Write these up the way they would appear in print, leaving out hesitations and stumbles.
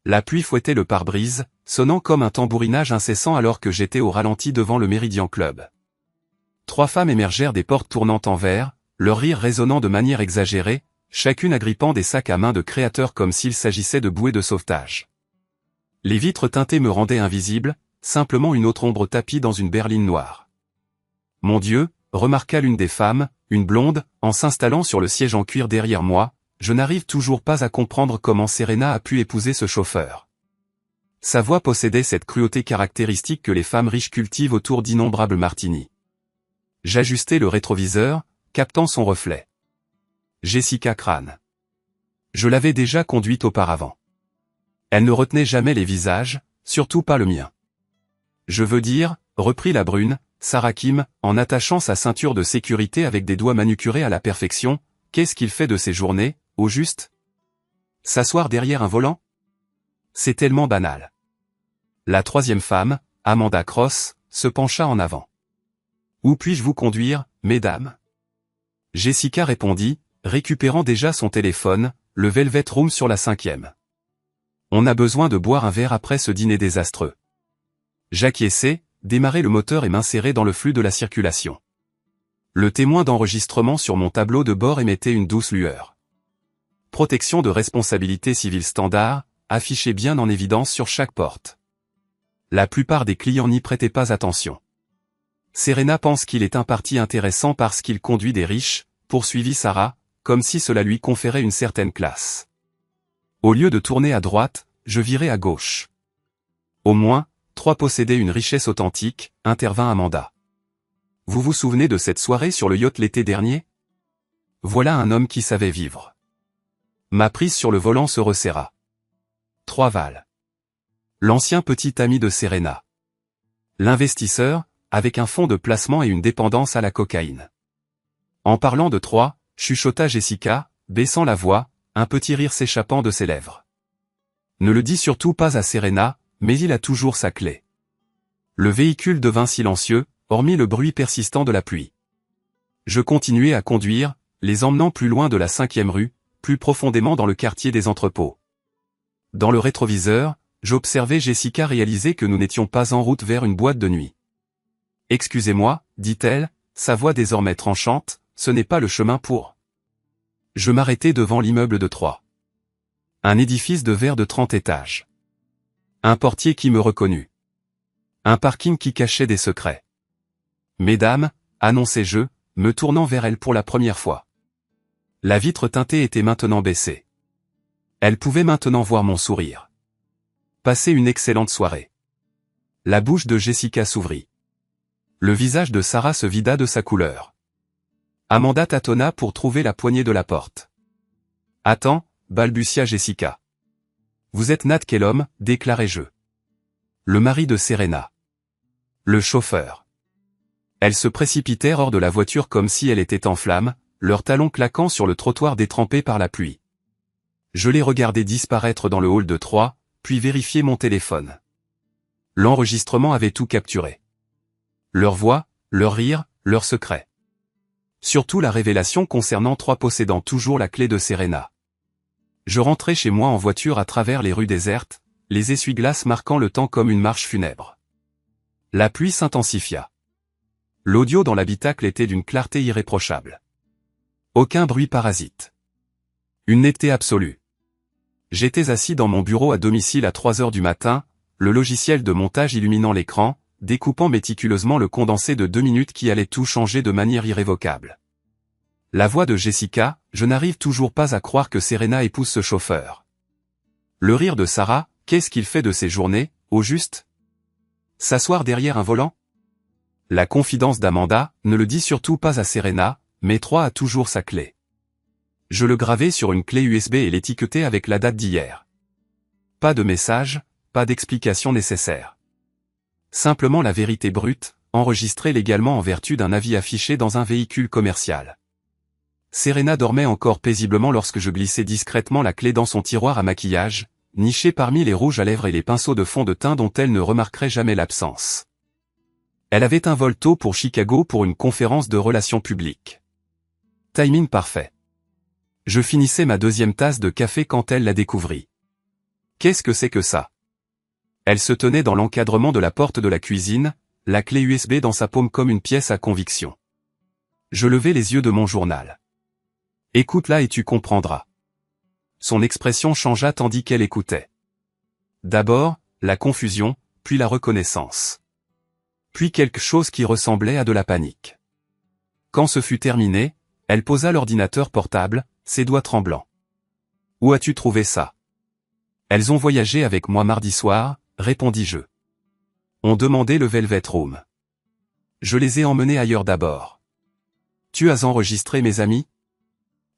La pluie fouettait le pare-brise, sonnant comme un tambourinage incessant alors que j'étais au ralenti devant le Méridien Club. 3 femmes émergèrent des portes tournantes en verre, leur rire résonnant de manière exagérée, chacune agrippant des sacs à main de créateurs comme s'il s'agissait de bouées de sauvetage. Les vitres teintées me rendaient invisible, simplement une autre ombre tapie dans une berline noire. Mon Dieu, remarqua l'une des femmes, une blonde, en s'installant sur le siège en cuir derrière moi, je n'arrive toujours pas à comprendre comment Serena a pu épouser ce chauffeur. Sa voix possédait cette cruauté caractéristique que les femmes riches cultivent autour d'innombrables martinis. J'ajustai le rétroviseur, captant son reflet. Jessica Crane. Je l'avais déjà conduite auparavant. Elle ne retenait jamais les visages, surtout pas le mien. Je veux dire, reprit la brune, Sarah Kim, en attachant sa ceinture de sécurité avec des doigts manucurés à la perfection, qu'est-ce qu'il fait de ses journées, au juste? S'asseoir derrière un volant? C'est tellement banal. La troisième femme, Amanda Cross, se pencha en avant. Où puis-je vous conduire, mesdames? Jessica répondit, récupérant déjà son téléphone, le Velvet Room sur la 5e. On a besoin de boire un verre après ce dîner désastreux. J'acquiesçai, démarrai le moteur et m'insérai dans le flux de la circulation. Le témoin d'enregistrement sur mon tableau de bord émettait une douce lueur. Protection de responsabilité civile standard, affichée bien en évidence sur chaque porte. La plupart des clients n'y prêtaient pas attention. Serena pense qu'il est un parti intéressant parce qu'il conduit des riches, poursuivit Sarah, comme si cela lui conférait une certaine classe. Au lieu de tourner à droite, je virai à gauche. Au moins, 3 possédaient une richesse authentique, intervint Amanda. Vous vous souvenez de cette soirée sur le yacht l'été dernier? Voilà un homme qui savait vivre. Ma prise sur le volant se resserra. 3 Val. L'ancien petit ami de Serena. L'investisseur, avec un fonds de placement et une dépendance à la cocaïne. En parlant de 3, chuchota Jessica, baissant la voix, un petit rire s'échappant de ses lèvres. Ne le dis surtout pas à Serena, mais il a toujours sa clé. Le véhicule devint silencieux, hormis le bruit persistant de la pluie. Je continuai à conduire, les emmenant plus loin de la 5e rue, plus profondément dans le quartier des entrepôts. Dans le rétroviseur, j'observais Jessica réaliser que nous n'étions pas en route vers une boîte de nuit. « Excusez-moi, dit-elle, sa voix désormais tranchante, ce n'est pas le chemin pour... » Je m'arrêtai devant l'immeuble de 3. Un édifice de verre de 30 étages. Un portier qui me reconnut. Un parking qui cachait des secrets. « Mesdames, annonçai-je, me tournant vers elle pour la première fois. » La vitre teintée était maintenant baissée. Elle pouvait maintenant voir mon sourire. Passez une excellente soirée. La bouche de Jessica s'ouvrit. Le visage de Sarah se vida de sa couleur. Amanda tâtonna pour trouver la poignée de la porte. « Attends, balbutia Jessica. Vous êtes Nat Kellum, déclarai-je. Le mari de Serena. Le chauffeur. » Elles se précipitèrent hors de la voiture comme si elle était en flammes, leurs talons claquant sur le trottoir détrempé par la pluie. Je les regardai disparaître dans le hall de 3, puis vérifiai mon téléphone. L'enregistrement avait tout capturé. Leur voix, leur rire, leurs secrets. Surtout la révélation concernant 3 possédant toujours la clé de Serena. Je rentrai chez moi en voiture à travers les rues désertes, les essuie-glaces marquant le temps comme une marche funèbre. La pluie s'intensifia. L'audio dans l'habitacle était d'une clarté irréprochable. Aucun bruit parasite. Une netteté absolue. J'étais assis dans mon bureau à domicile à 3 heures du matin, le logiciel de montage illuminant l'écran, découpant méticuleusement le condensé de 2 minutes qui allait tout changer de manière irrévocable. La voix de Jessica, je n'arrive toujours pas à croire que Serena épouse ce chauffeur. Le rire de Sarah, qu'est-ce qu'il fait de ses journées, au juste? S'asseoir derrière un volant? La confidence d'Amanda, ne le dit surtout pas à Serena, mais 3 a toujours sa clé. Je le gravai sur une clé USB et l'étiquetai avec la date d'hier. Pas de message, pas d'explication nécessaire. Simplement la vérité brute, enregistrée légalement en vertu d'un avis affiché dans un véhicule commercial. Serena dormait encore paisiblement lorsque je glissai discrètement la clé dans son tiroir à maquillage, niché parmi les rouges à lèvres et les pinceaux de fond de teint dont elle ne remarquerait jamais l'absence. Elle avait un vol tôt pour Chicago pour une conférence de relations publiques. Timing parfait. Je finissais ma 2e tasse de café quand elle la découvrit. Qu'est-ce que c'est que ça? Elle se tenait dans l'encadrement de la porte de la cuisine, la clé USB dans sa paume comme une pièce à conviction. Je levai les yeux de mon journal. Écoute-la et tu comprendras. Son expression changea tandis qu'elle écoutait. D'abord, la confusion, puis la reconnaissance. Puis quelque chose qui ressemblait à de la panique. Quand ce fut terminé, elle posa l'ordinateur portable, ses doigts tremblants. Où as-tu trouvé ça? Elles ont voyagé avec moi mardi soir, répondis-je. On demandait le Velvet Room. Je les ai emmenés ailleurs d'abord. Tu as enregistré mes amis?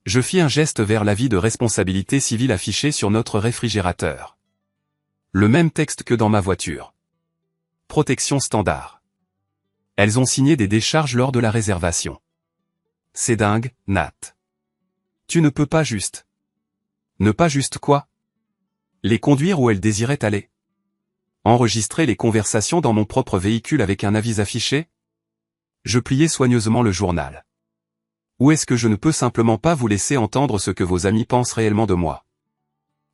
Je fis un geste vers l'avis de responsabilité civile affiché sur notre réfrigérateur. Le même texte que dans ma voiture. Protection standard. Elles ont signé des décharges lors de la réservation. C'est dingue, Nat. Tu ne peux pas juste. Ne pas juste quoi? Les conduire où elles désiraient aller? Enregistrer les conversations dans mon propre véhicule avec un avis affiché? Je pliai soigneusement le journal. Ou est-ce que je ne peux simplement pas vous laisser entendre ce que vos amis pensent réellement de moi?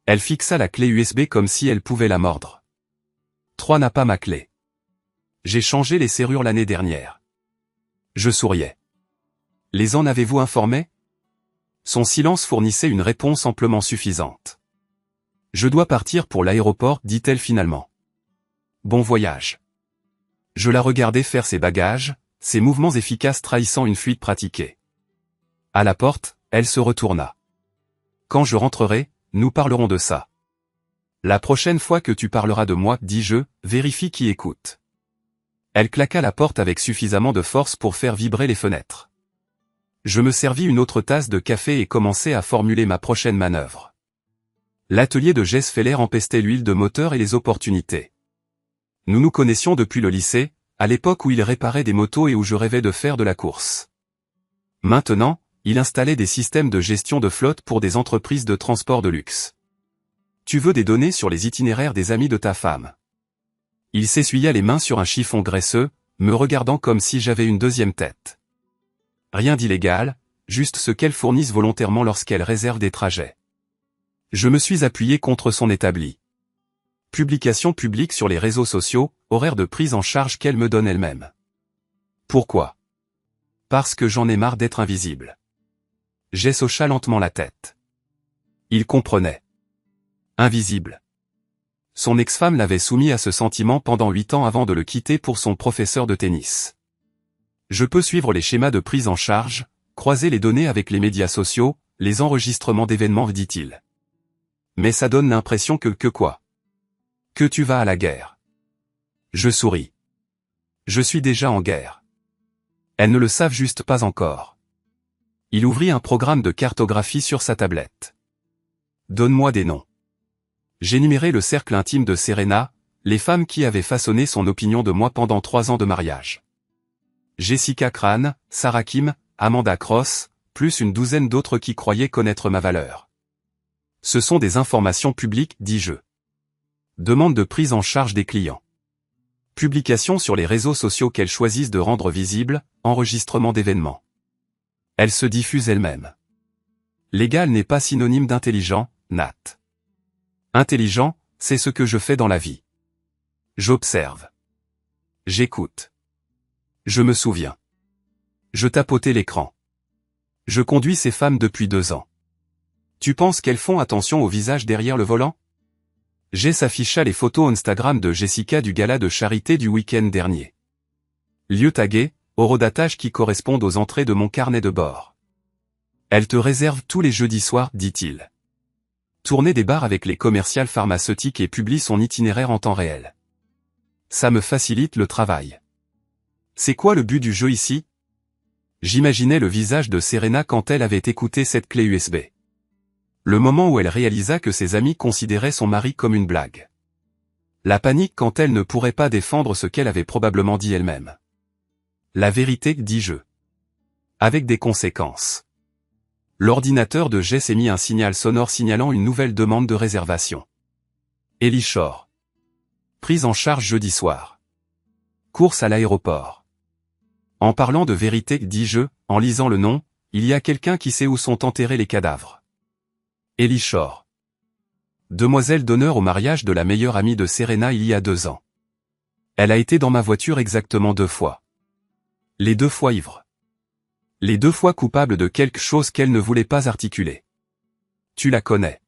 Elle fixa la clé USB comme si elle pouvait la mordre. 3 n'a pas ma clé. J'ai changé les serrures l'année dernière. Je souriais. Les en avez-vous informés? Son silence fournissait une réponse amplement suffisante. Je dois partir pour l'aéroport, dit-elle finalement. Bon voyage. Je la regardais faire ses bagages, ses mouvements efficaces trahissant une fuite pratiquée. À la porte, elle se retourna. Quand je rentrerai, nous parlerons de ça. La prochaine fois que tu parleras de moi, dis-je, vérifie qui écoute. Elle claqua la porte avec suffisamment de force pour faire vibrer les fenêtres. Je me servis une autre tasse de café et commençai à formuler ma prochaine manœuvre. L'atelier de Jess Feller empestait l'huile de moteur et les opportunités. Nous nous connaissions depuis le lycée, à l'époque où il réparait des motos et où je rêvais de faire de la course. Maintenant, il installait des systèmes de gestion de flotte pour des entreprises de transport de luxe. Tu veux des données sur les itinéraires des amis de ta femme? Il s'essuya les mains sur un chiffon graisseux, me regardant comme si j'avais une deuxième tête. Rien d'illégal, juste ce qu'elles fournissent volontairement lorsqu'elles réservent des trajets. Je me suis appuyé contre son établi. Publication publique sur les réseaux sociaux, horaire de prise en charge qu'elle me donne elle-même. Pourquoi? Parce que j'en ai marre d'être invisible. Jess hocha lentement la tête. Il comprenait. Invisible. Son ex-femme l'avait soumis à ce sentiment pendant 8 ans avant de le quitter pour son professeur de tennis. Je peux suivre les schémas de prise en charge, croiser les données avec les médias sociaux, les enregistrements d'événements, dit-il. Mais ça donne l'impression que quoi? Que tu vas à la guerre. Je souris. Je suis déjà en guerre. Elles ne le savent juste pas encore. Il ouvrit un programme de cartographie sur sa tablette. Donne-moi des noms. J'énumérai le cercle intime de Serena, les femmes qui avaient façonné son opinion de moi pendant 3 ans de mariage. Jessica Crane, Sarah Kim, Amanda Cross, plus une douzaine d'autres qui croyaient connaître ma valeur. Ce sont des informations publiques, dis-je. Demande de prise en charge des clients. Publication sur les réseaux sociaux qu'elles choisissent de rendre visibles, enregistrement d'événements. Elles se diffusent elles-mêmes. Légal n'est pas synonyme d'intelligent, Nat. Intelligent, c'est ce que je fais dans la vie. J'observe. J'écoute. Je me souviens. Je tapotais l'écran. Je conduis ces femmes depuis 2 ans. Tu penses qu'elles font attention au visage derrière le volant? Jess afficha les photos Instagram de Jessica du gala de charité du week-end dernier. Lieu tagué, horodatage qui correspondent aux entrées de mon carnet de bord. Elle te réserve tous les jeudis soirs, dit-il. Tournée des bars avec les commerciales pharmaceutiques et publie son itinéraire en temps réel. Ça me facilite le travail. C'est quoi le but du jeu ici? J'imaginais le visage de Serena quand elle avait écouté cette clé USB. Le moment où elle réalisa que ses amis considéraient son mari comme une blague. La panique quand elle ne pourrait pas défendre ce qu'elle avait probablement dit elle-même. La vérité, dis-je. Avec des conséquences. L'ordinateur de Jess émit un signal sonore signalant une nouvelle demande de réservation. Ellie Shore. Prise en charge jeudi soir. Course à l'aéroport. En parlant de vérité, dis-je, en lisant le nom, il y a quelqu'un qui sait où sont enterrés les cadavres. Ellie Shore. demoiselle d'honneur au mariage de la meilleure amie de Serena il y a 2 ans. Elle a été dans ma voiture exactement 2 fois. Les 2 fois ivre. Les 2 fois coupable de quelque chose qu'elle ne voulait pas articuler. Tu la connais.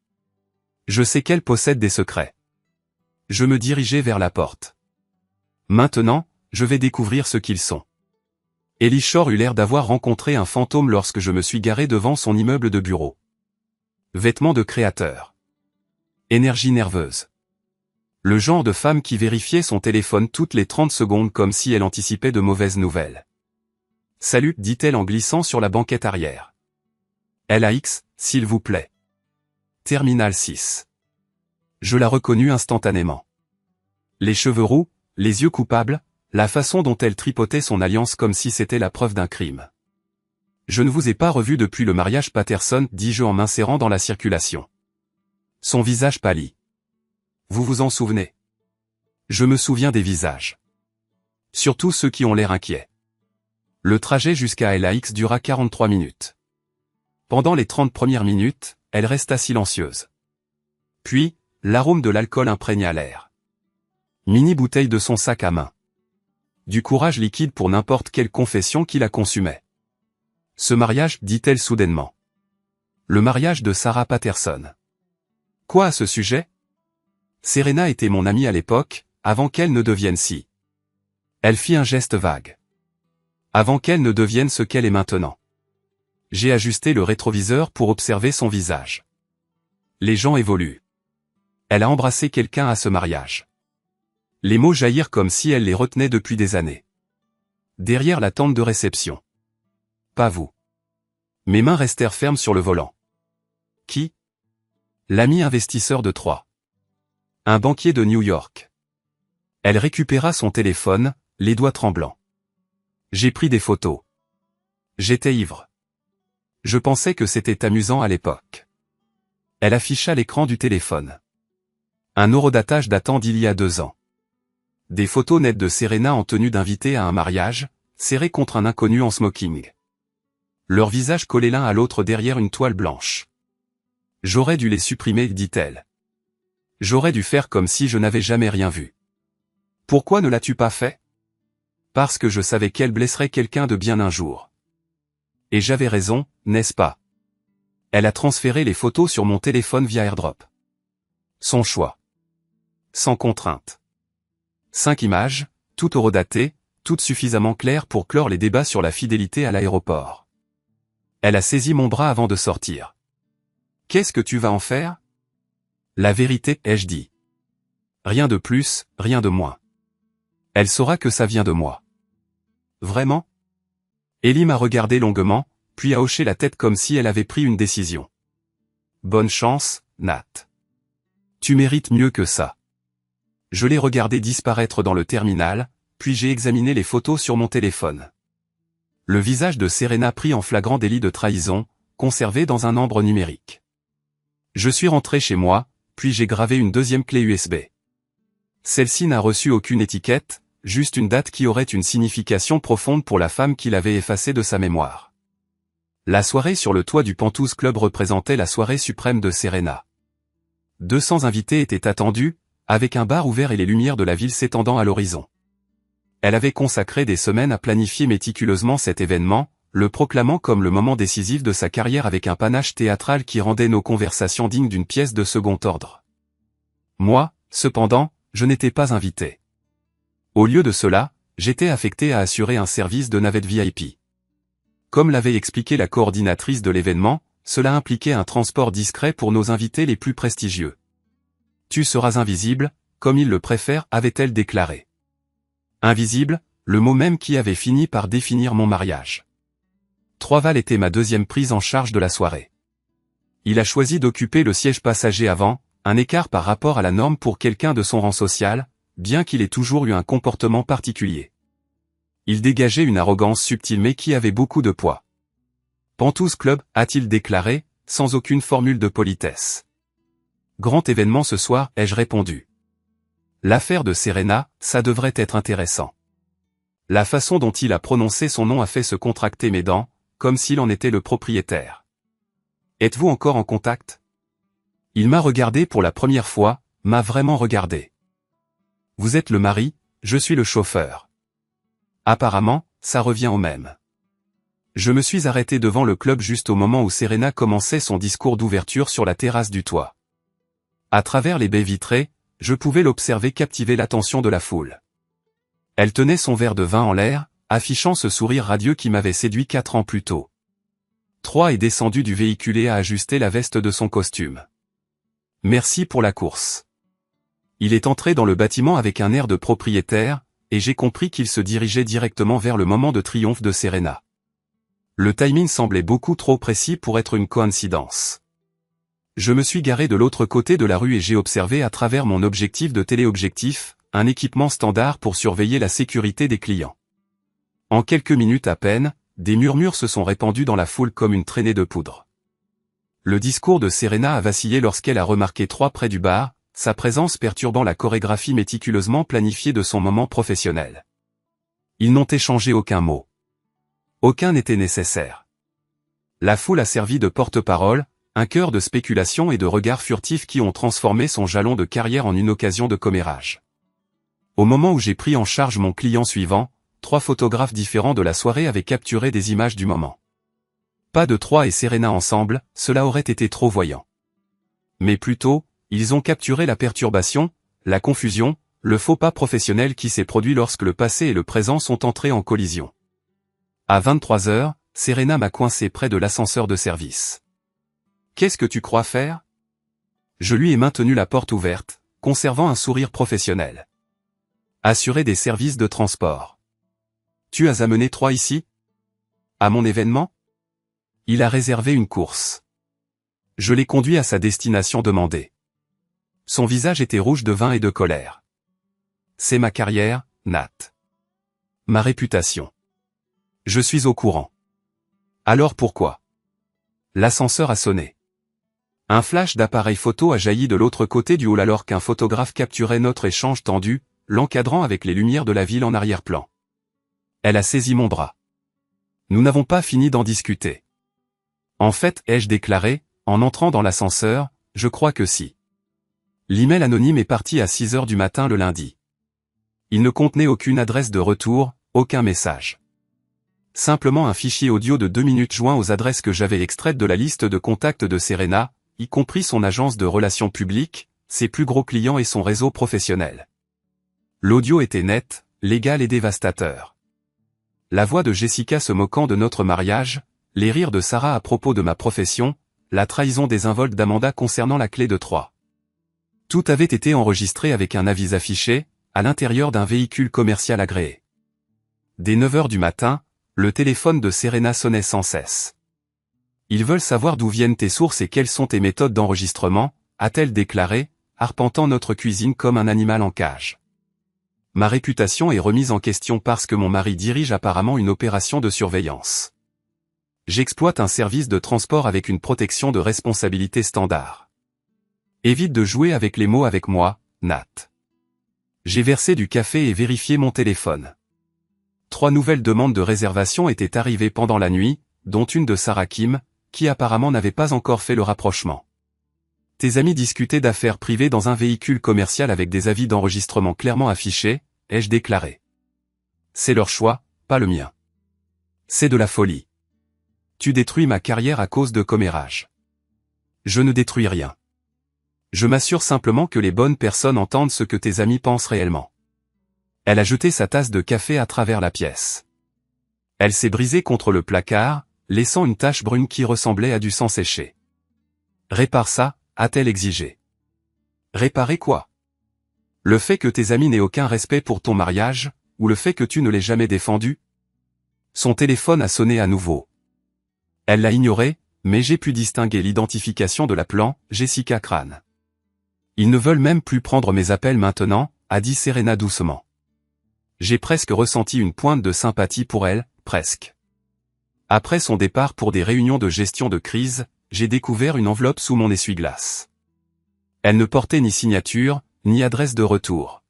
Je sais qu'elle possède des secrets. Je me dirigeais vers la porte. Maintenant, je vais découvrir ce qu'ils sont. Ellie Shore eut l'air d'avoir rencontré un fantôme lorsque je me suis garé devant son immeuble de bureau. Vêtements de créateur. Énergie nerveuse. Le genre de femme qui vérifiait son téléphone toutes les 30 secondes comme si elle anticipait de mauvaises nouvelles. Salut, dit-elle en glissant sur la banquette arrière. LAX, s'il vous plaît. Terminal 6. Je la reconnus instantanément. Les cheveux roux, les yeux coupables, la façon dont elle tripotait son alliance comme si c'était la preuve d'un crime. Je ne vous ai pas revu depuis le mariage Patterson, dis-je en m'insérant dans la circulation. Son visage pâlit. Vous vous en souvenez? Je me souviens des visages. Surtout ceux qui ont l'air inquiets. Le trajet jusqu'à LAX dura 43 minutes. Pendant les 30 premières minutes, elle resta silencieuse. Puis, l'arôme de l'alcool imprégna l'air. Mini bouteille de son sac à main. Du courage liquide pour n'importe quelle confession qui la consumait. Ce mariage, dit-elle soudainement. Le mariage de Sarah Patterson. Quoi à ce sujet? Serena était mon amie à l'époque, avant qu'elle ne devienne si. Elle fit un geste vague. Avant qu'elle ne devienne ce qu'elle est maintenant. J'ai ajusté le rétroviseur pour observer son visage. Les gens évoluent. Elle a embrassé quelqu'un à ce mariage. Les mots jaillirent comme si elle les retenait depuis des années. Derrière la tente de réception. Pas vous. Mes mains restèrent fermes sur le volant. Qui? L'ami investisseur de Troyes. Un banquier de New York. Elle récupéra son téléphone, les doigts tremblants. J'ai pris des photos. J'étais ivre. Je pensais que c'était amusant à l'époque. Elle afficha l'écran du téléphone. Un horodatage datant d'il y a 2 ans. Des photos nettes de Serena en tenue d'invité à un mariage, serrée contre un inconnu en smoking. Leurs visages collés l'un à l'autre derrière une toile blanche. J'aurais dû les supprimer, dit-elle. J'aurais dû faire comme si je n'avais jamais rien vu. Pourquoi ne l'as-tu pas fait? Parce que je savais qu'elle blesserait quelqu'un de bien un jour. Et j'avais raison, n'est-ce pas? Elle a transféré les photos sur mon téléphone via AirDrop. Son choix. Sans contrainte. 5 images, toutes horodatées, toutes suffisamment claires pour clore les débats sur la fidélité à l'aéroport. Elle a saisi mon bras avant de sortir. Qu'est-ce que tu vas en faire? La vérité, ai-je dit. Rien de plus, rien de moins. Elle saura que ça vient de moi. Vraiment? Ellie m'a regardé longuement, puis a hoché la tête comme si elle avait pris une décision. Bonne chance, Nat. Tu mérites mieux que ça. Je l'ai regardé disparaître dans le terminal, puis j'ai examiné les photos sur mon téléphone. Le visage de Serena pris en flagrant délit de trahison, conservé dans un ambre numérique. Je suis rentré chez moi, puis j'ai gravé une deuxième clé USB. Celle-ci n'a reçu aucune étiquette, juste une date qui aurait une signification profonde pour la femme qui l'avait effacée de sa mémoire. La soirée sur le toit du Pantouz Club représentait la soirée suprême de Serena. 200 invités étaient attendus, avec un bar ouvert et les lumières de la ville s'étendant à l'horizon. Elle avait consacré des semaines à planifier méticuleusement cet événement, le proclamant comme le moment décisif de sa carrière avec un panache théâtral qui rendait nos conversations dignes d'une pièce de second ordre. Moi, cependant, je n'étais pas invité. Au lieu de cela, j'étais affecté à assurer un service de navette VIP. Comme l'avait expliqué la coordinatrice de l'événement, cela impliquait un transport discret pour nos invités les plus prestigieux. Tu seras invisible, comme il le préfère, avait-elle déclaré. Invisible, le mot même qui avait fini par définir mon mariage. Troisval était ma deuxième prise en charge de la soirée. Il a choisi d'occuper le siège passager avant, un écart par rapport à la norme pour quelqu'un de son rang social, bien qu'il ait toujours eu un comportement particulier. Il dégageait une arrogance subtile mais qui avait beaucoup de poids. Pantouz Club, a-t-il déclaré, sans aucune formule de politesse. Grand événement ce soir, ai-je répondu. L'affaire de Serena, ça devrait être intéressant. La façon dont il a prononcé son nom a fait se contracter mes dents, comme s'il en était le propriétaire. Êtes-vous encore en contact? Il m'a regardé pour la première fois, m'a vraiment regardé. Vous êtes le mari, je suis le chauffeur. Apparemment, ça revient au même. Je me suis arrêté devant le club juste au moment où Serena commençait son discours d'ouverture sur la terrasse du toit. À travers les baies vitrées, je pouvais l'observer captiver l'attention de la foule. Elle tenait son verre de vin en l'air, affichant ce sourire radieux qui m'avait séduit 4 ans plus tôt. Troy est descendu du véhicule et a ajusté la veste de son costume. Merci pour la course. Il est entré dans le bâtiment avec un air de propriétaire, et j'ai compris qu'il se dirigeait directement vers le moment de triomphe de Serena. Le timing semblait beaucoup trop précis pour être une coïncidence. Je me suis garé de l'autre côté de la rue et j'ai observé à travers mon objectif de téléobjectif, un équipement standard pour surveiller la sécurité des clients. En quelques minutes à peine, des murmures se sont répandus dans la foule comme une traînée de poudre. Le discours de Serena a vacillé lorsqu'elle a remarqué Troy près du bar, sa présence perturbant la chorégraphie méticuleusement planifiée de son moment professionnel. Ils n'ont échangé aucun mot. Aucun n'était nécessaire. La foule a servi de porte-parole, un cœur de spéculation et de regards furtifs qui ont transformé son jalon de carrière en une occasion de commérage. Au moment où j'ai pris en charge mon client suivant, 3 photographes différents de la soirée avaient capturé des images du moment. Pas de Troy et Serena ensemble, cela aurait été trop voyant. Mais plutôt, ils ont capturé la perturbation, la confusion, le faux pas professionnel qui s'est produit lorsque le passé et le présent sont entrés en collision. À 23 heures, Serena m'a coincé près de l'ascenseur de service. « Qu'est-ce que tu crois faire ?» Je lui ai maintenu la porte ouverte, conservant un sourire professionnel. « Assurer des services de transport. »« Tu as amené Troy ici ? À mon événement ? » Il a réservé une course. Je l'ai conduit à sa destination demandée. Son visage était rouge de vin et de colère. « C'est ma carrière, Nat. Ma réputation. Je suis au courant. Alors pourquoi ? » L'ascenseur a sonné. Un flash d'appareil photo a jailli de l'autre côté du hall alors qu'un photographe capturait notre échange tendu, l'encadrant avec les lumières de la ville en arrière-plan. Elle a saisi mon bras. Nous n'avons pas fini d'en discuter. En fait, ai-je déclaré, en entrant dans l'ascenseur, je crois que si. L'email anonyme est parti à 6 heures du matin le lundi. Il ne contenait aucune adresse de retour, aucun message. Simplement un fichier audio de 2 minutes joint aux adresses que j'avais extraites de la liste de contacts de Serena, y compris son agence de relations publiques, ses plus gros clients et son réseau professionnel. L'audio était net, légal et dévastateur. La voix de Jessica se moquant de notre mariage, les rires de Sarah à propos de ma profession, la trahison désinvolte d'Amanda concernant la clé de Troy. Tout avait été enregistré avec un avis affiché, à l'intérieur d'un véhicule commercial agréé. Dès 9 heures du matin, le téléphone de Serena sonnait sans cesse. « Ils veulent savoir d'où viennent tes sources et quelles sont tes méthodes d'enregistrement », a-t-elle déclaré, arpentant notre cuisine comme un animal en cage. Ma réputation est remise en question parce que mon mari dirige apparemment une opération de surveillance. J'exploite un service de transport avec une protection de responsabilité standard. Évite de jouer avec les mots avec moi, Nat. J'ai versé du café et vérifié mon téléphone. 3 nouvelles demandes de réservation étaient arrivées pendant la nuit, dont une de Sarah Kim, qui apparemment n'avait pas encore fait le rapprochement. Tes amis discutaient d'affaires privées dans un véhicule commercial avec des avis d'enregistrement clairement affichés, ai-je déclaré. C'est leur choix, pas le mien. C'est de la folie. Tu détruis ma carrière à cause de commérages. Je ne détruis rien. Je m'assure simplement que les bonnes personnes entendent ce que tes amis pensent réellement. Elle a jeté sa tasse de café à travers la pièce. Elle s'est brisée contre le placard, laissant une tache brune qui ressemblait à du sang séché. Répare ça, a-t-elle exigé. Réparer quoi ? Le fait que tes amis n'aient aucun respect pour ton mariage, ou le fait que tu ne l'aies jamais défendu ? Son téléphone a sonné à nouveau. Elle l'a ignoré, mais j'ai pu distinguer l'identification de l'appelant, Jessica Crane. Ils ne veulent même plus prendre mes appels maintenant, a dit Serena doucement. J'ai presque ressenti une pointe de sympathie pour elle, presque. Après son départ pour des réunions de gestion de crise, j'ai découvert une enveloppe sous mon essuie-glace. Elle ne portait ni signature, ni adresse de retour.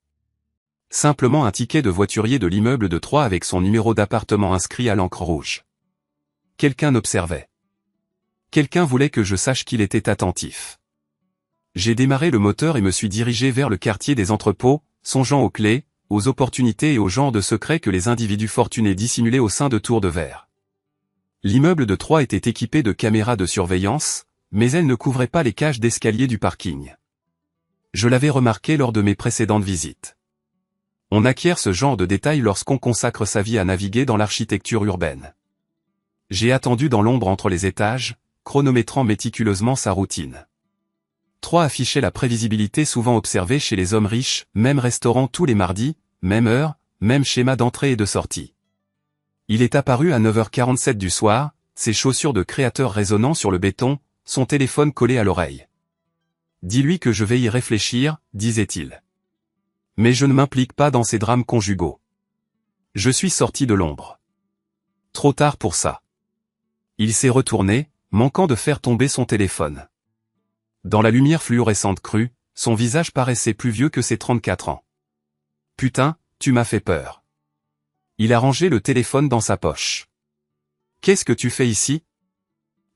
Simplement un ticket de voiturier de l'immeuble de Troyes avec son numéro d'appartement inscrit à l'encre rouge. Quelqu'un observait. Quelqu'un voulait que je sache qu'il était attentif. J'ai démarré le moteur et me suis dirigé vers le quartier des entrepôts, songeant aux clés, aux opportunités et aux genres de secrets que les individus fortunés dissimulaient au sein de tours de verre. L'immeuble de Troyes était équipé de caméras de surveillance, mais elles ne couvraient pas les cages d'escalier du parking. Je l'avais remarqué lors de mes précédentes visites. On acquiert ce genre de détails lorsqu'on consacre sa vie à naviguer dans l'architecture urbaine. J'ai attendu dans l'ombre entre les étages, chronométrant méticuleusement sa routine. Troyes affichait la prévisibilité souvent observée chez les hommes riches, même restaurant tous les mardis, même heure, même schéma d'entrée et de sortie. Il est apparu à 9h47 du soir, ses chaussures de créateur résonnant sur le béton, son téléphone collé à l'oreille. « Dis-lui que je vais y réfléchir », disait-il. Mais je ne m'implique pas dans ces drames conjugaux. Je suis sorti de l'ombre. Trop tard pour ça. Il s'est retourné, manquant de faire tomber son téléphone. Dans la lumière fluorescente crue, son visage paraissait plus vieux que ses 34 ans. « Putain, tu m'as fait peur. » Il a rangé le téléphone dans sa poche. « Qu'est-ce que tu fais ici ? »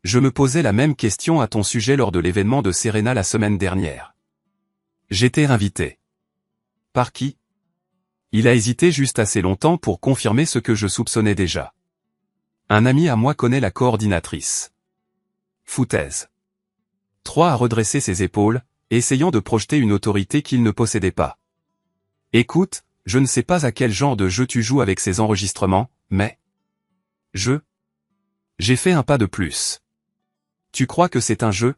Je me posais la même question à ton sujet lors de l'événement de Serena la semaine dernière. J'étais invité. Par qui ? Il a hésité juste assez longtemps pour confirmer ce que je soupçonnais déjà. Un ami à moi connaît la coordinatrice. Foutaise. Troyes a redressé ses épaules, essayant de projeter une autorité qu'il ne possédait pas. Écoute, je ne sais pas à quel genre de jeu tu joues avec ces enregistrements, mais... J'ai fait un pas de plus. Tu crois que c'est un jeu ?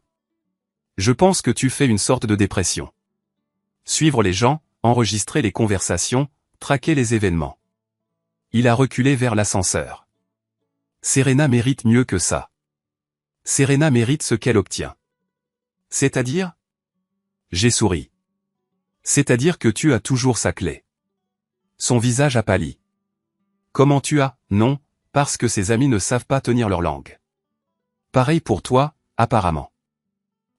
Je pense que tu fais une sorte de dépression. Suivre les gens, enregistrer les conversations, traquer les événements. Il a reculé vers l'ascenseur. Serena mérite mieux que ça. Serena mérite ce qu'elle obtient. C'est-à-dire ? J'ai souri. C'est-à-dire que tu as toujours sa clé. Son visage a pâli. Comment tu as ? Non, parce que ses amis ne savent pas tenir leur langue. Pareil pour toi, apparemment.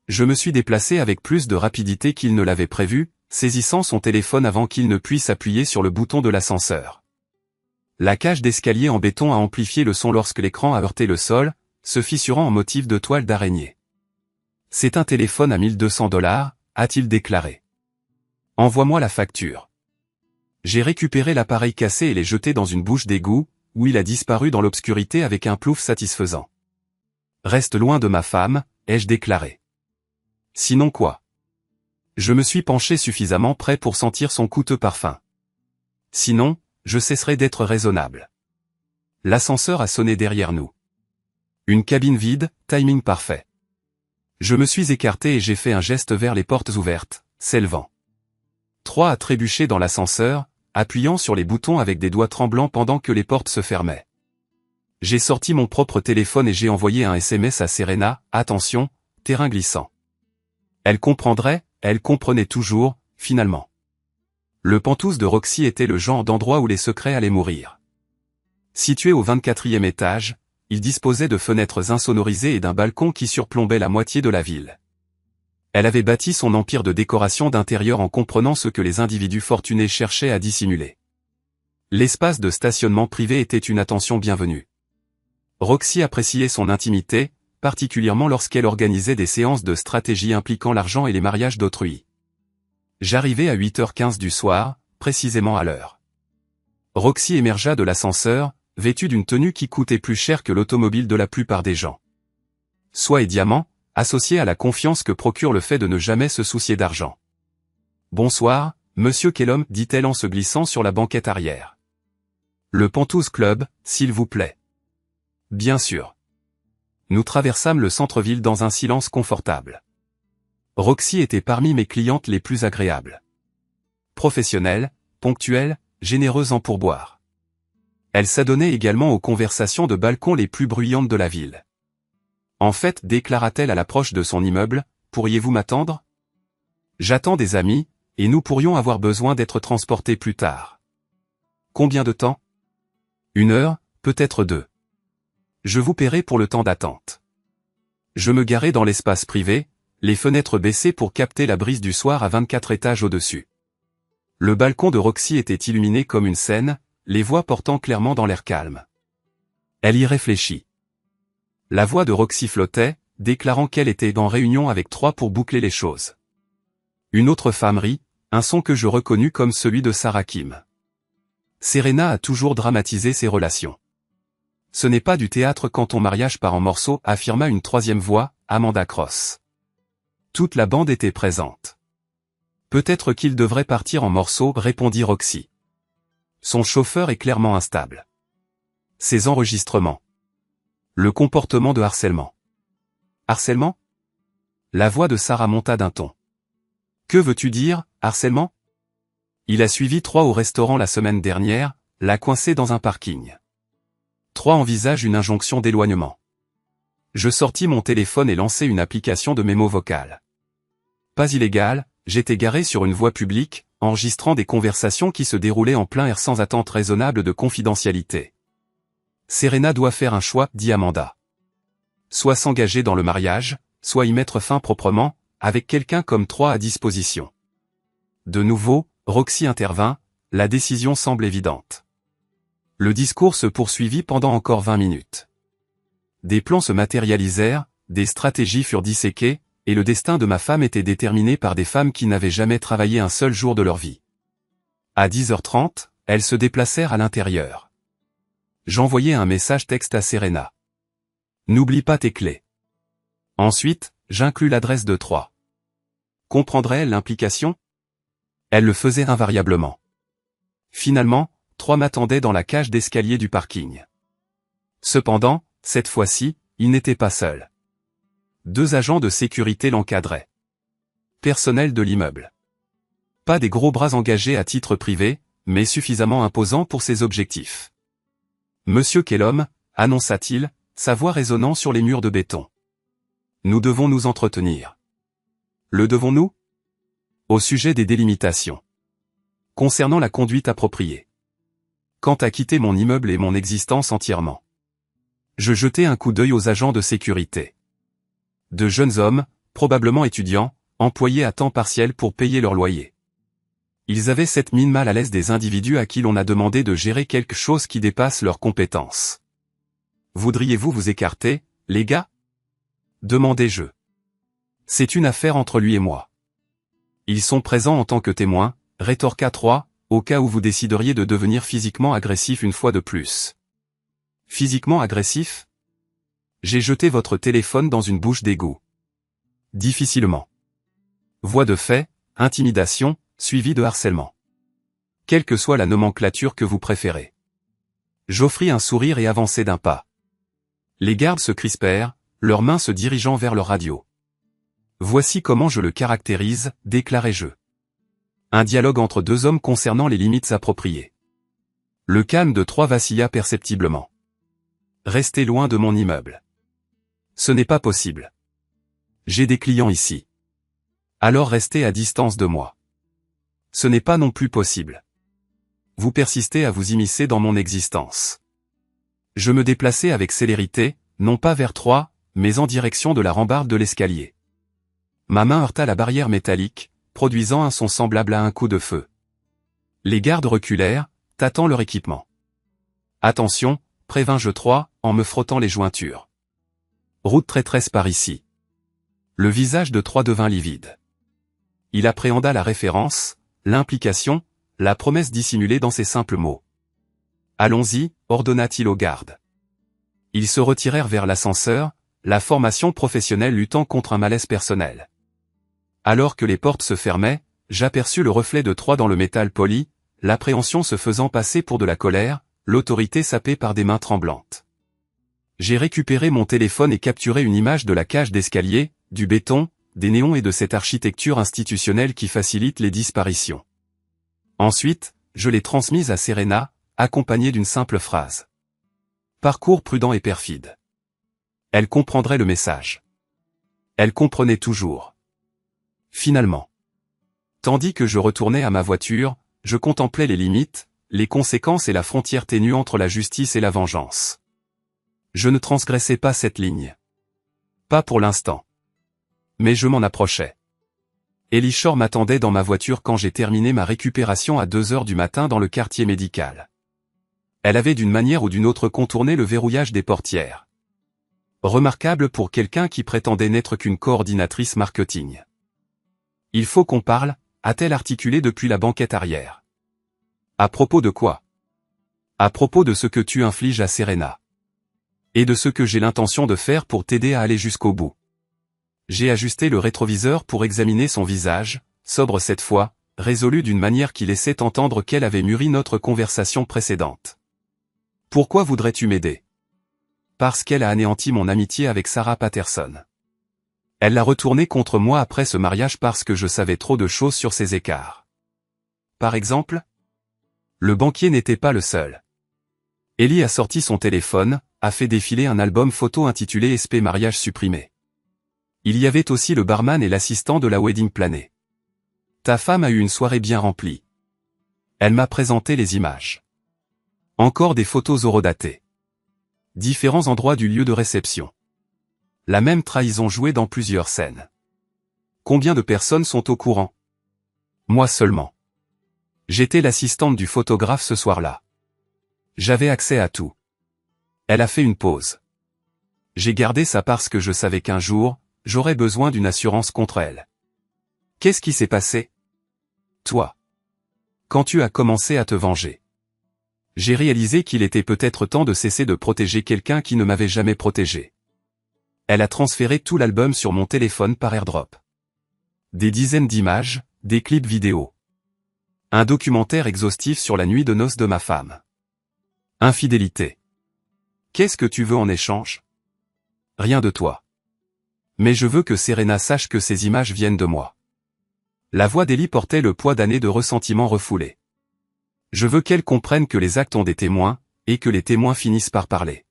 Je me suis déplacé avec plus de rapidité qu'il ne l'avait prévu, saisissant son téléphone avant qu'il ne puisse appuyer sur le bouton de l'ascenseur. La cage d'escalier en béton a amplifié le son lorsque l'écran a heurté le sol, se fissurant en motif de toile d'araignée. C'est un téléphone à $1200, a-t-il déclaré. Envoie-moi la facture. J'ai récupéré l'appareil cassé et l'ai jeté dans une bouche d'égout, où il a disparu dans l'obscurité avec un plouf satisfaisant. Reste loin de ma femme, ai-je déclaré. Sinon quoi ? Je me suis penché suffisamment près pour sentir son coûteux parfum. Sinon, je cesserai d'être raisonnable. L'ascenseur a sonné derrière nous. Une cabine vide, timing parfait. Je me suis écarté et j'ai fait un geste vers les portes ouvertes, s'élevant. Troyes a trébuché dans l'ascenseur, appuyant sur les boutons avec des doigts tremblants pendant que les portes se fermaient. J'ai sorti mon propre téléphone et j'ai envoyé un SMS à Serena, attention, terrain glissant. Elle comprendrait, elle comprenait toujours, finalement. Le Penthouse de Roxy était le genre d'endroit où les secrets allaient mourir. Situé au 24e étage, il disposait de fenêtres insonorisées et d'un balcon qui surplombait la moitié de la ville. Elle avait bâti son empire de décoration d'intérieur en comprenant ce que les individus fortunés cherchaient à dissimuler. L'espace de stationnement privé était une attention bienvenue. Roxy appréciait son intimité, particulièrement lorsqu'elle organisait des séances de stratégie impliquant l'argent et les mariages d'autrui. J'arrivai à 8h15 du soir, précisément à l'heure. Roxy émergea de l'ascenseur, vêtue d'une tenue qui coûtait plus cher que l'automobile de la plupart des gens. Soie et diamants, associés à la confiance que procure le fait de ne jamais se soucier d'argent. « Bonsoir, monsieur Kellum, dit-elle en se glissant sur la banquette arrière. Le Penthouse Club, s'il vous plaît. Bien sûr. Nous traversâmes le centre-ville dans un silence confortable. Roxy était parmi mes clientes les plus agréables. Professionnelle, ponctuelle, généreuse en pourboire. Elle s'adonnait également aux conversations de balcon les plus bruyantes de la ville. En fait, déclara-t-elle à l'approche de son immeuble, pourriez-vous m'attendre ? J'attends des amis, et nous pourrions avoir besoin d'être transportés plus tard. Combien de temps ? 1 heure, peut-être 2. Je vous paierai pour le temps d'attente. Je me garai dans l'espace privé, les fenêtres baissées pour capter la brise du soir à 24 étages au-dessus. Le balcon de Roxy était illuminé comme une scène, les voix portant clairement dans l'air calme. Elle y réfléchit. La voix de Roxy flottait, déclarant qu'elle était en réunion avec Troyes pour boucler les choses. Une autre femme rit, un son que je reconnus comme celui de Sarah Kim. Serena a toujours dramatisé ses relations. Ce n'est pas du théâtre quand ton mariage part en morceaux, affirma une troisième voix, Amanda Cross. Toute la bande était présente. Peut-être qu'il devrait partir en morceaux, répondit Roxy. Son chauffeur est clairement instable. Ses enregistrements. Le comportement de harcèlement. Harcèlement? La voix de Sarah monta d'un ton. Que veux-tu dire, harcèlement? Il a suivi 3 au restaurant la semaine dernière, l'a coincé dans un parking. 3 envisage une injonction d'éloignement. Je sortis mon téléphone et lançai une application de mémo vocal. Pas illégal, j'étais garé sur une voie publique, enregistrant des conversations qui se déroulaient en plein air sans attente raisonnable de confidentialité. Serena doit faire un choix, dit Amanda. Soit s'engager dans le mariage, soit y mettre fin proprement, avec quelqu'un comme 3 à disposition. De nouveau, Roxy intervint, la décision semble évidente. Le discours se poursuivit pendant encore 20 minutes. Des plans se matérialisèrent, des stratégies furent disséquées, et le destin de ma femme était déterminé par des femmes qui n'avaient jamais travaillé un seul jour de leur vie. À 10h30, elles se déplacèrent à l'intérieur. J'envoyai un message texte à Serena. N'oublie pas tes clés. Ensuite, j'inclus l'adresse de 3. Comprendrait-elle l'implication? Elle le faisait invariablement. Finalement, 3 m'attendaient dans la cage d'escalier du parking. Cependant, cette fois-ci, il n'était pas seul. 2 agents de sécurité l'encadraient. Personnel de l'immeuble. Pas des gros bras engagés à titre privé, mais suffisamment imposants pour ses objectifs. Monsieur Kellum, annonça-t-il, sa voix résonnant sur les murs de béton. Nous devons nous entretenir. Le devons-nous? Au sujet des délimitations. Concernant la conduite appropriée. Quant à quitter mon immeuble et mon existence entièrement. Je jetai un coup d'œil aux agents de sécurité. De jeunes hommes, probablement étudiants, employés à temps partiel pour payer leur loyer. Ils avaient cette mine mal à l'aise des individus à qui l'on a demandé de gérer quelque chose qui dépasse leurs compétences. Voudriez-vous vous écarter, les gars? Demandai-je. C'est une affaire entre lui et moi. Ils sont présents en tant que témoins, rétorqua 3, au cas où vous décideriez de devenir physiquement agressif une fois de plus. Physiquement agressif? J'ai jeté votre téléphone dans une bouche d'égout. Difficilement. Voie de fait, intimidation, suivie de harcèlement. Quelle que soit la nomenclature que vous préférez. J'offris un sourire et avançai d'un pas. Les gardes se crispèrent, leurs mains se dirigeant vers leur radio. Voici comment je le caractérise, déclarai-je. Un dialogue entre 2 hommes concernant les limites appropriées. Le calme de 3 vacilla perceptiblement. Restez loin de mon immeuble. Ce n'est pas possible. J'ai des clients ici. Alors restez à distance de moi. Ce n'est pas non plus possible. Vous persistez à vous immiscer dans mon existence. Je me déplaçai avec célérité, non pas vers 3, mais en direction de la rambarde de l'escalier. Ma main heurta la barrière métallique, produisant un son semblable à un coup de feu. Les gardes reculèrent, tâtant leur équipement. Attention, prévins-je 3, en me frottant les jointures. Route traîtresse par ici. Le visage de 3 devint livide. Il appréhenda la référence, l'implication, la promesse dissimulée dans ces simples mots. Allons-y, ordonna-t-il aux gardes. Ils se retirèrent vers l'ascenseur, la formation professionnelle luttant contre un malaise personnel. Alors que les portes se fermaient, j'aperçus le reflet de 3 dans le métal poli, l'appréhension se faisant passer pour de la colère, l'autorité sapée par des mains tremblantes. J'ai récupéré mon téléphone et capturé une image de la cage d'escalier, du béton, des néons et de cette architecture institutionnelle qui facilite les disparitions. Ensuite, je l'ai transmise à Serena, accompagnée d'une simple phrase. Parcours prudent et perfide. Elle comprendrait le message. Elle comprenait toujours. Finalement. Tandis que je retournais à ma voiture, je contemplais les limites, les conséquences et la frontière ténue entre la justice et la vengeance. Je ne transgressais pas cette ligne. Pas pour l'instant. Mais je m'en approchais. Ellie Shore m'attendait dans ma voiture quand j'ai terminé ma récupération à 2h du matin dans le quartier médical. Elle avait d'une manière ou d'une autre contourné le verrouillage des portières. Remarquable pour quelqu'un qui prétendait n'être qu'une coordinatrice marketing. Il faut qu'on parle, a-t-elle articulé depuis la banquette arrière. À propos de quoi? À propos de ce que tu infliges à Serena. Et de ce que j'ai l'intention de faire pour t'aider à aller jusqu'au bout. J'ai ajusté le rétroviseur pour examiner son visage, sobre cette fois, résolu d'une manière qui laissait entendre qu'elle avait mûri notre conversation précédente. Pourquoi voudrais-tu m'aider? Parce qu'elle a anéanti mon amitié avec Sarah Patterson. Elle l'a retournée contre moi après ce mariage parce que je savais trop de choses sur ses écarts. Par exemple, le banquier n'était pas le seul. Ellie a sorti son téléphone, a fait défiler un album photo intitulé SP Mariage supprimé. Il y avait aussi le barman et l'assistant de la wedding planée. Ta femme a eu une soirée bien remplie. Elle m'a présenté les images. Encore des photos horodatées. Différents endroits du lieu de réception. La même trahison jouée dans plusieurs scènes. Combien de personnes sont au courant? Moi seulement. J'étais l'assistante du photographe ce soir-là. J'avais accès à tout. Elle a fait une pause. J'ai gardé ça parce que je savais qu'un jour, j'aurais besoin d'une assurance contre elle. Qu'est-ce qui s'est passé? Toi. Quand tu as commencé à te venger. J'ai réalisé qu'il était peut-être temps de cesser de protéger quelqu'un qui ne m'avait jamais protégé. Elle a transféré tout l'album sur mon téléphone par AirDrop. Des dizaines d'images, des clips vidéo. Un documentaire exhaustif sur la nuit de noces de ma femme. Infidélité. Qu'est-ce que tu veux en échange? Rien de toi. Mais je veux que Serena sache que ces images viennent de moi. La voix d'Ellie portait le poids d'années de ressentiment refoulé. Je veux qu'elle comprenne que les actes ont des témoins, et que les témoins finissent par parler.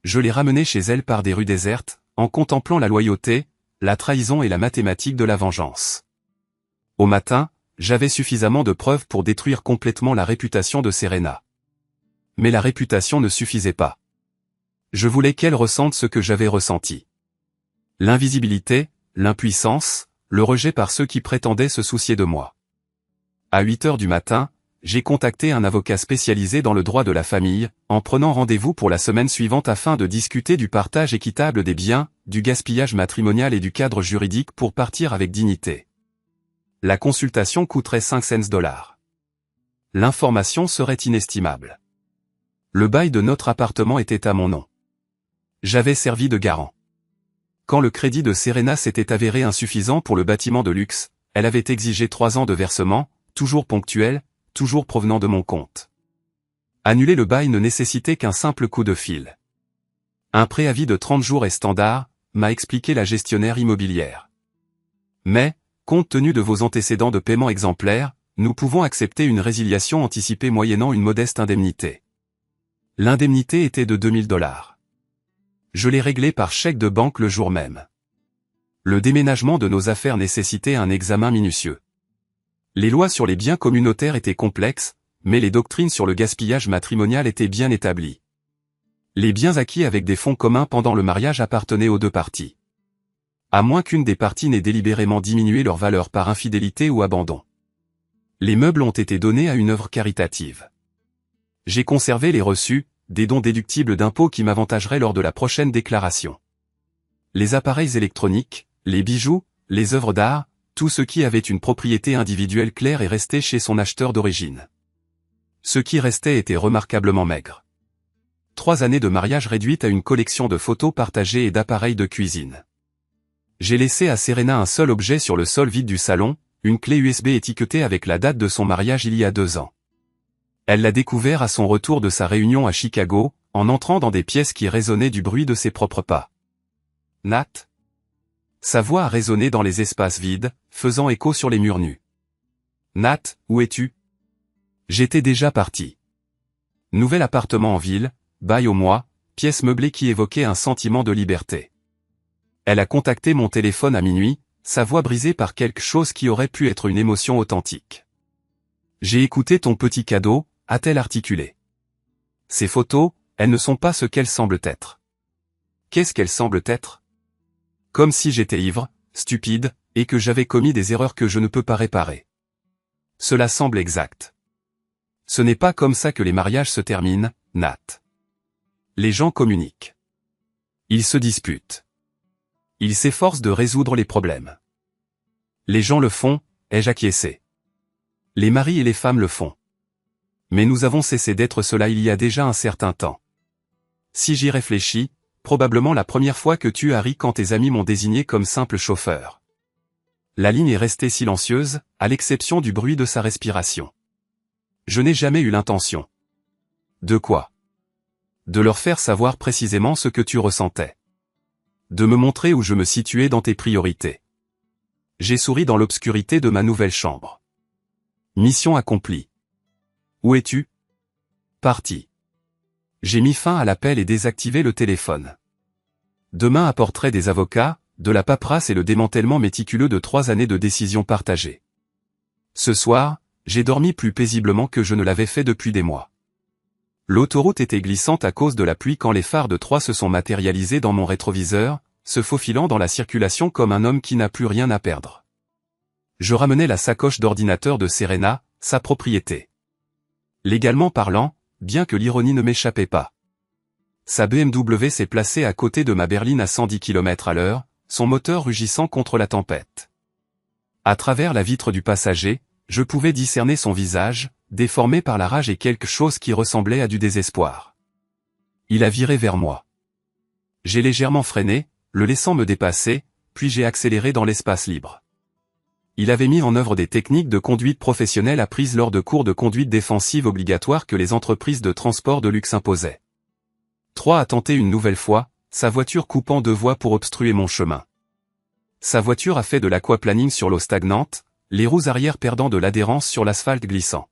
Je l'ai ramenée chez elle par des rues désertes, en contemplant la loyauté, la trahison et la mathématique de la vengeance. Au matin, j'avais suffisamment de preuves pour détruire complètement la réputation de Serena. Mais la réputation ne suffisait pas. Je voulais qu'elle ressente ce que j'avais ressenti. L'invisibilité, l'impuissance, le rejet par ceux qui prétendaient se soucier de moi. À 8 heures du matin, j'ai contacté un avocat spécialisé dans le droit de la famille, en prenant rendez-vous pour la semaine suivante afin de discuter du partage équitable des biens, du gaspillage matrimonial et du cadre juridique pour partir avec dignité. La consultation coûterait 5 cents. L'information serait inestimable. Le bail de notre appartement était à mon nom. J'avais servi de garant. Quand le crédit de Serena s'était avéré insuffisant pour le bâtiment de luxe, elle avait exigé 3 ans de versement, toujours ponctuel, toujours provenant de mon compte. Annuler le bail ne nécessitait qu'un simple coup de fil. Un préavis de 30 jours est standard, m'a expliqué la gestionnaire immobilière. Mais, compte tenu de vos antécédents de paiement exemplaires, nous pouvons accepter une résiliation anticipée moyennant une modeste indemnité. L'indemnité était de 2000 $. Je l'ai réglé par chèque de banque le jour même. Le déménagement de nos affaires nécessitait un examen minutieux. Les lois sur les biens communautaires étaient complexes, mais les doctrines sur le gaspillage matrimonial étaient bien établies. Les biens acquis avec des fonds communs pendant le mariage appartenaient aux deux parties. À moins qu'une des parties n'ait délibérément diminué leur valeur par infidélité ou abandon. Les meubles ont été donnés à une œuvre caritative. J'ai conservé les reçus, des dons déductibles d'impôts qui m'avantageraient lors de la prochaine déclaration. Les appareils électroniques, les bijoux, les œuvres d'art, tout ce qui avait une propriété individuelle claire est resté chez son acheteur d'origine. Ce qui restait était remarquablement maigre. 3 années de mariage réduites à une collection de photos partagées et d'appareils de cuisine. J'ai laissé à Serena un seul objet sur le sol vide du salon, une clé USB étiquetée avec la date de son mariage il y a 2 ans. Elle l'a découvert à son retour de sa réunion à Chicago, en entrant dans des pièces qui résonnaient du bruit de ses propres pas. Nat. Sa voix a résonné dans les espaces vides, faisant écho sur les murs nus. Nat, où es-tu? J'étais déjà parti. Nouvel appartement en ville, bail au mois, pièce meublée qui évoquait un sentiment de liberté. Elle a contacté mon téléphone à minuit, sa voix brisée par quelque chose qui aurait pu être une émotion authentique. J'ai écouté ton petit cadeau, a-t-elle articulé. Ces photos, elles ne sont pas ce qu'elles semblent être. Qu'est-ce qu'elles semblent être? Comme si j'étais ivre, stupide, et que j'avais commis des erreurs que je ne peux pas réparer. Cela semble exact. Ce n'est pas comme ça que les mariages se terminent, Nat. Les gens communiquent. Ils se disputent. Ils s'efforcent de résoudre les problèmes. Les gens le font, ai-je acquiescé. Les maris et les femmes le font. Mais nous avons cessé d'être cela il y a déjà un certain temps. Si j'y réfléchis, probablement la première fois que tu as ri quand tes amis m'ont désigné comme simple chauffeur. La ligne est restée silencieuse, à l'exception du bruit de sa respiration. Je n'ai jamais eu l'intention. De quoi? De leur faire savoir précisément ce que tu ressentais. De me montrer où je me situais dans tes priorités. J'ai souri dans l'obscurité de ma nouvelle chambre. Mission accomplie. Où es-tu? Parti. J'ai mis fin à l'appel et désactivé le téléphone. Demain apporterait des avocats, de la paperasse et le démantèlement méticuleux de 3 années de décisions partagées. Ce soir, j'ai dormi plus paisiblement que je ne l'avais fait depuis des mois. L'autoroute était glissante à cause de la pluie quand les phares de 3 se sont matérialisés dans mon rétroviseur, se faufilant dans la circulation comme un homme qui n'a plus rien à perdre. Je ramenais la sacoche d'ordinateur de Serena, sa propriété. Légalement parlant, bien que l'ironie ne m'échappait pas. Sa BMW s'est placée à côté de ma berline à 110 km/h, son moteur rugissant contre la tempête. À travers la vitre du passager, je pouvais discerner son visage, déformé par la rage et quelque chose qui ressemblait à du désespoir. Il a viré vers moi. J'ai légèrement freiné, le laissant me dépasser, puis j'ai accéléré dans l'espace libre. Il avait mis en œuvre des techniques de conduite professionnelle apprises lors de cours de conduite défensive obligatoires que les entreprises de transport de luxe imposaient. 3 a tenté une nouvelle fois, sa voiture coupant 2 voies pour obstruer mon chemin. Sa voiture a fait de l'aquaplaning sur l'eau stagnante, les roues arrière perdant de l'adhérence sur l'asphalte glissant.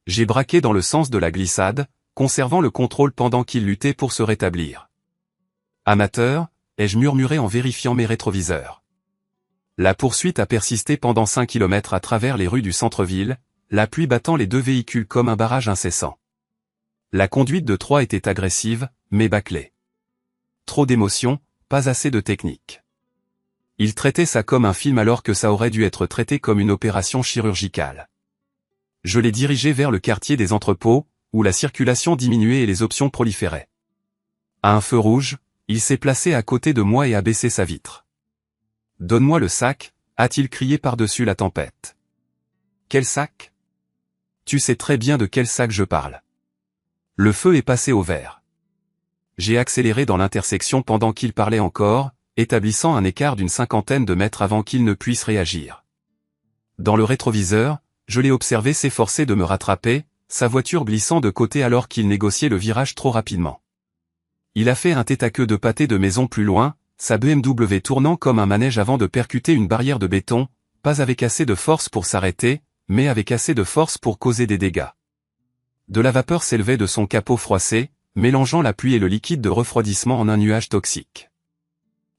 J'ai braqué dans le sens de la glissade, conservant le contrôle pendant qu'il luttait pour se rétablir. Amateur, ai-je murmuré en vérifiant mes rétroviseurs. La poursuite a persisté pendant 5 km à travers les rues du centre-ville, la pluie battant les 2 véhicules comme un barrage incessant. La conduite de 3 était agressive, mais bâclée. Trop d'émotion, pas assez de technique. Il traitait ça comme un film alors que ça aurait dû être traité comme une opération chirurgicale. Je l'ai dirigé vers le quartier des entrepôts, où la circulation diminuait et les options proliféraient. À un feu rouge, il s'est placé à côté de moi et a baissé sa vitre. « Donne-moi le sac », a-t-il crié par-dessus la tempête. « Quel sac ? Tu sais très bien de quel sac je parle. » Le feu est passé au vert. J'ai accéléré dans l'intersection pendant qu'il parlait encore, établissant un écart d'une 50aine de mètres avant qu'il ne puisse réagir. Dans le rétroviseur, je l'ai observé s'efforcer de me rattraper, sa voiture glissant de côté alors qu'il négociait le virage trop rapidement. Il a fait un tête-à-queue de pâté de maison plus loin, sa BMW tournant comme un manège avant de percuter une barrière de béton, pas avec assez de force pour s'arrêter, mais avec assez de force pour causer des dégâts. De la vapeur s'élevait de son capot froissé, mélangeant la pluie et le liquide de refroidissement en un nuage toxique.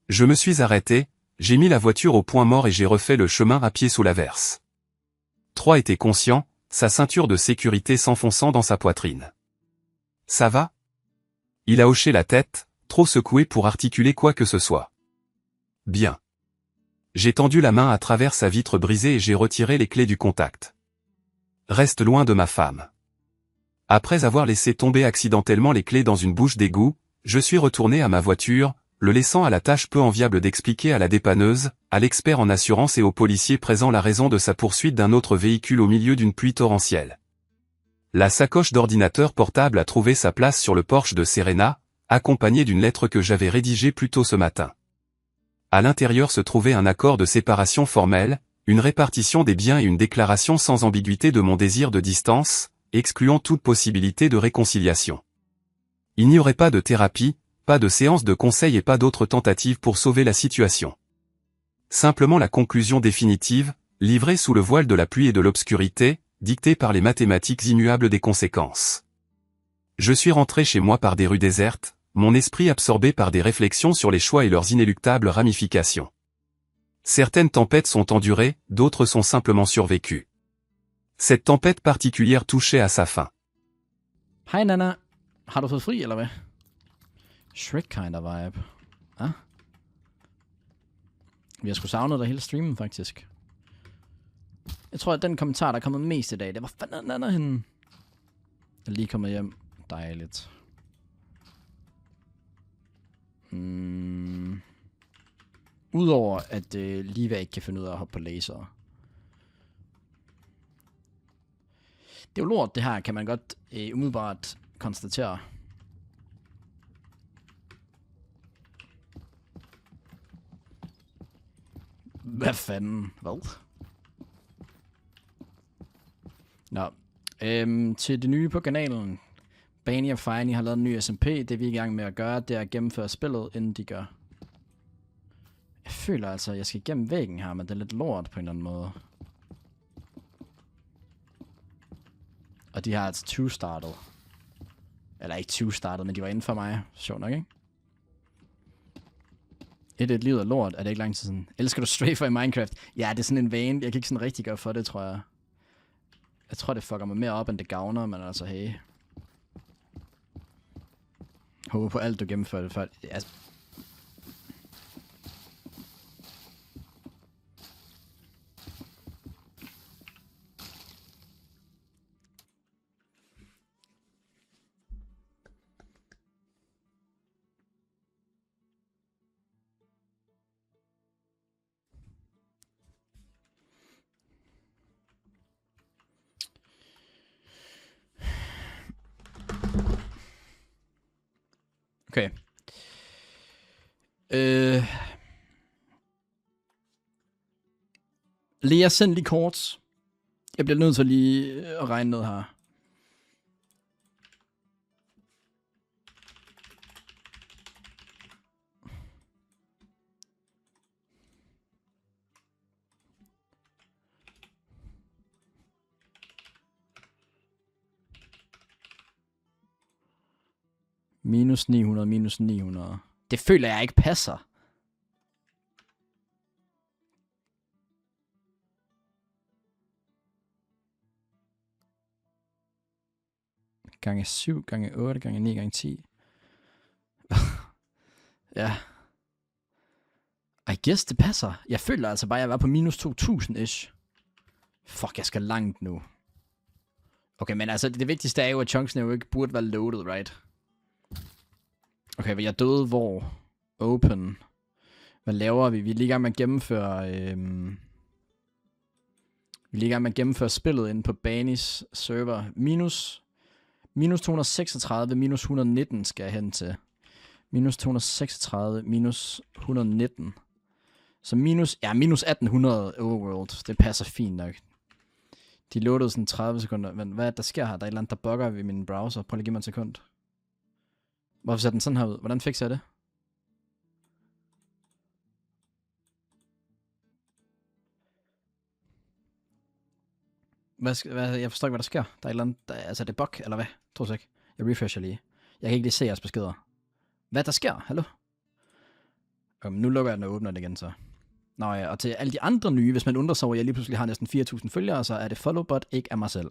Je me suis arrêté, j'ai mis la voiture au point mort et j'ai refait le chemin à pied sous l'averse. 3 était conscient, sa ceinture de sécurité s'enfonçant dans sa poitrine. « Ça va ?» Il a hoché la tête, trop secoué pour articuler quoi que ce soit. « Bien. » J'ai tendu la main à travers sa vitre brisée et j'ai retiré les clés du contact. « Reste loin de ma femme. » Après avoir laissé tomber accidentellement les clés dans une bouche d'égout, je suis retourné à ma voiture, le laissant à la tâche peu enviable d'expliquer à la dépanneuse, à l'expert en assurance et aux policiers présents la raison de sa poursuite d'un autre véhicule au milieu d'une pluie torrentielle. La sacoche d'ordinateur portable a trouvé sa place sur le porche de Serena, accompagnée d'une lettre que j'avais rédigée plus tôt ce matin. À l'intérieur se trouvait un accord de séparation formelle, une répartition des biens et une déclaration sans ambiguïté de mon désir de distance, excluant toute possibilité de réconciliation. Il n'y aurait pas de thérapie, pas de séance de conseil et pas d'autres tentatives pour sauver la situation. Simplement la conclusion définitive, livrée sous le voile de la pluie et de l'obscurité, dictée par les mathématiques immuables des conséquences. Je suis rentré chez moi par des rues désertes, mon esprit absorbé par des réflexions sur les choix et leurs inéluctables ramifications. Certaines tempêtes sont endurées, d'autres sont simplement survécues. Cette tempête particulière touchait à sa fin. Hej Nana, har du fået fri eller hvad? Shrek kind of vibe. Ah? Vi har sgu savnet dig hele streamen faktisk. Jeg tror at den kommentar der er kommet mest i dag, det var fanden Nana henne. Jeg er lige kommet hjem. Dejligt. Udover at Liva ikke kan finde ud af at hoppe på laser. Det er jo lort, det her, kan man godt umiddelbart konstatere. Hvad fanden? Hvad? Nå. Til det nye på kanalen. Bani og Fine har lavet en ny SMP. Det vi er i gang med at gøre, det er at gennemføre spillet, inden de gør. Jeg føler altså, at jeg skal igennem væggen her, men det er lidt lort på en eller anden måde. Og de har altså 2-startet. Eller ikke 2-startet, men de var inden for mig. Sjovt nok, ikke? Et liv er lort, er det ikke lang tid siden. Elsker du strafer i Minecraft? Ja, det er sådan en vane. Jeg kan ikke sådan rigtig gøre for det, tror jeg. Jeg tror, det fucker mig mere op, end det gavner, men altså, hey. Håber på alt, du gennemfører det før. Altså. Okay. Lea, send lige kort. Jeg bliver nødt til lige at regne noget her. Minus 900, minus 900. Det føler jeg ikke passer. Gange 7, gange 8, gange 9, gange 10. Ja. I guess det passer. Jeg føler altså bare, at jeg var på minus 2000-ish. Fuck, jeg skal langt nu. Okay, men altså, det vigtigste er jo, at chunksene jo ikke burde være loaded, right? Okay, jeg døde hvor? Open. Hvad laver vi? Vi er lige i gang med at gennemføre... Vi er lige i gang med at gennemføre spillet inde på Banis server. Minus 236, minus 119 skal jeg hen til. Minus 236, minus 119. Så minus 1800 overworld. Det passer fint nok. De loadede sådan 30 sekunder. Men hvad er det, der sker her? Der er et eller andet, der bugger ved min browser. Prøv lige at give mig et sekund. Hvorfor ser den sådan her ud? Hvordan fikser jeg det? Jeg forstår ikke, hvad der sker. Der er et eller andet... altså, det er bug, eller hvad? Tror jeg ikke. Jeg refresher lige. Jeg kan ikke lige se jeres beskeder. Hvad der sker? Hallo? Nu lukker jeg den og åbner det igen, så. Nå ja, og til alle de andre nye, hvis man undrer sig over, at jeg lige pludselig har næsten 4.000 følgere, så er det followbot, ikke af mig selv.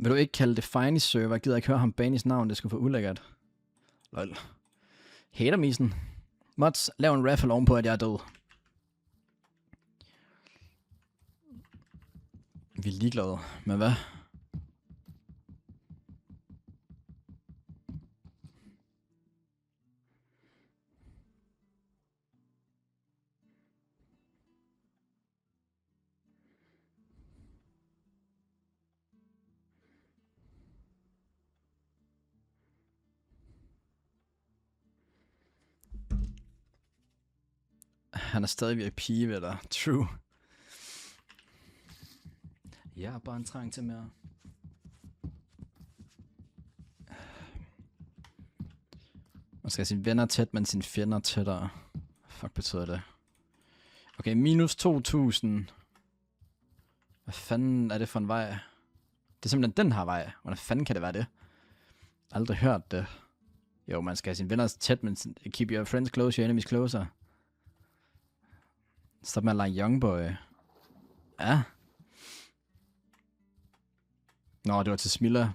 Vil du ikke kalde det Fine server? Gider ikke høre ham Banis navn, det skulle få ulækkert. Lol. Hatermisen. Mods, lav en raffle ovenpå, at jeg er død. Vi er ligeglade med hvad? Han er stadig VIP ved dig. True. Jeg har bare en trang til mere. Man skal have sine venner tæt, men sine fjender tættere. Fuck betyder det? Okay, minus 2000. Hvad fanden er det for en vej? Det er simpelthen den her vej. Hvordan fanden kan det være det? Aldrig hørt det. Jo, man skal have sine venner tæt, men keep your friends close, your enemies closer. Stop med at lege youngboy. Ja. Nå, det var til Smilla.